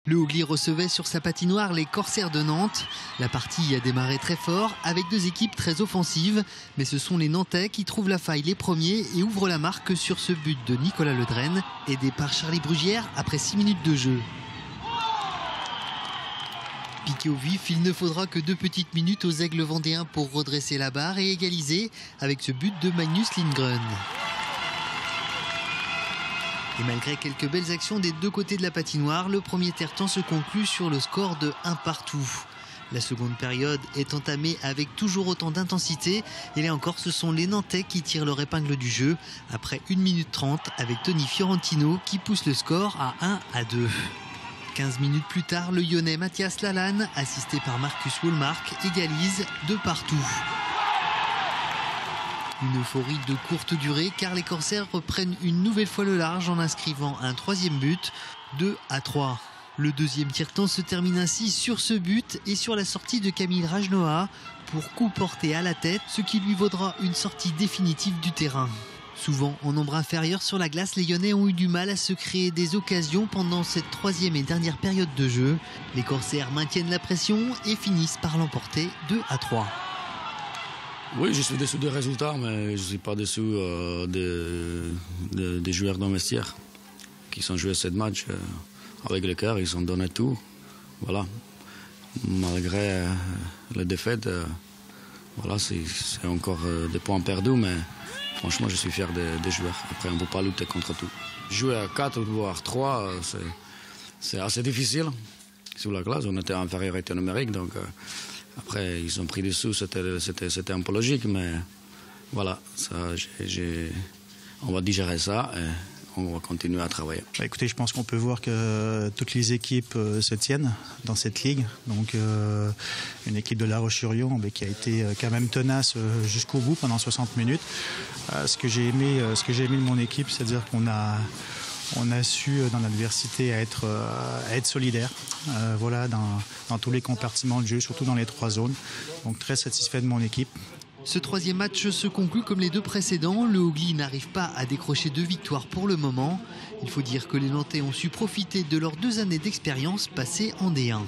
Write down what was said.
Le Haugly recevait sur sa patinoire les Corsaires de Nantes. La partie a démarré très fort avec deux équipes très offensives. Mais ce sont les Nantais qui trouvent la faille les premiers et ouvrent la marque sur ce but de Nicolas Ledren, aidé par Charlie Brugière après 6 minutes de jeu. Piqué au vif, il ne faudra que 2 petites minutes aux Aigles vendéens pour redresser la barre et égaliser avec ce but de Magnus Lindgren. Et malgré quelques belles actions des deux côtés de la patinoire, le premier tiers-temps se conclut sur le score de 1-1. La seconde période est entamée avec toujours autant d'intensité. Et là encore, ce sont les Nantais qui tirent leur épingle du jeu après 1 minute 30 avec Tony Fiorentino qui pousse le score à 1-2. 15 minutes plus tard, le Lyonnais Mathias Lalanne, assisté par Marcus Wohlmark, égalise de partout. Une euphorie de courte durée car les Corsaires reprennent une nouvelle fois le large en inscrivant un troisième but, 2-3. Le deuxième tiers-temps se termine ainsi sur ce but et sur la sortie de Camille Rajnoa pour coup porté à la tête, ce qui lui vaudra une sortie définitive du terrain. Souvent en nombre inférieur sur la glace, les Lyonnais ont eu du mal à se créer des occasions pendant cette troisième et dernière période de jeu. Les Corsaires maintiennent la pression et finissent par l'emporter 2-3. Oui, je suis déçu des résultats, mais je ne suis pas déçu des joueurs dans le vestiaire qui ont joué ce match avec le cœur, ils ont donné tout. Voilà. Malgré la défaite, voilà, c'est encore des points perdus, mais franchement, je suis fier des joueurs. Après, on ne peut pas lutter contre tout. Jouer à 4 voire 3, c'est assez difficile. Sur la glace, on était en infériorité numérique, donc après, ils ont pris des sous, c'était un peu logique, mais voilà, ça, on va digérer ça et on va continuer à travailler. Écoutez, je pense qu'on peut voir que toutes les équipes se tiennent dans cette ligue. Donc, une équipe de La Roche-sur-Yon qui a été quand même tenace jusqu'au bout pendant 60 minutes. Ce que j'ai aimé de mon équipe, c'est-à-dire qu'on a su, dans l'adversité, être solidaire, voilà, dans tous les compartiments de jeu, surtout dans les 3 zones. Donc très satisfait de mon équipe. Ce troisième match se conclut comme les deux précédents. Le Haugly n'arrive pas à décrocher 2 victoires pour le moment. Il faut dire que les Nantais ont su profiter de leurs 2 années d'expérience passées en D1.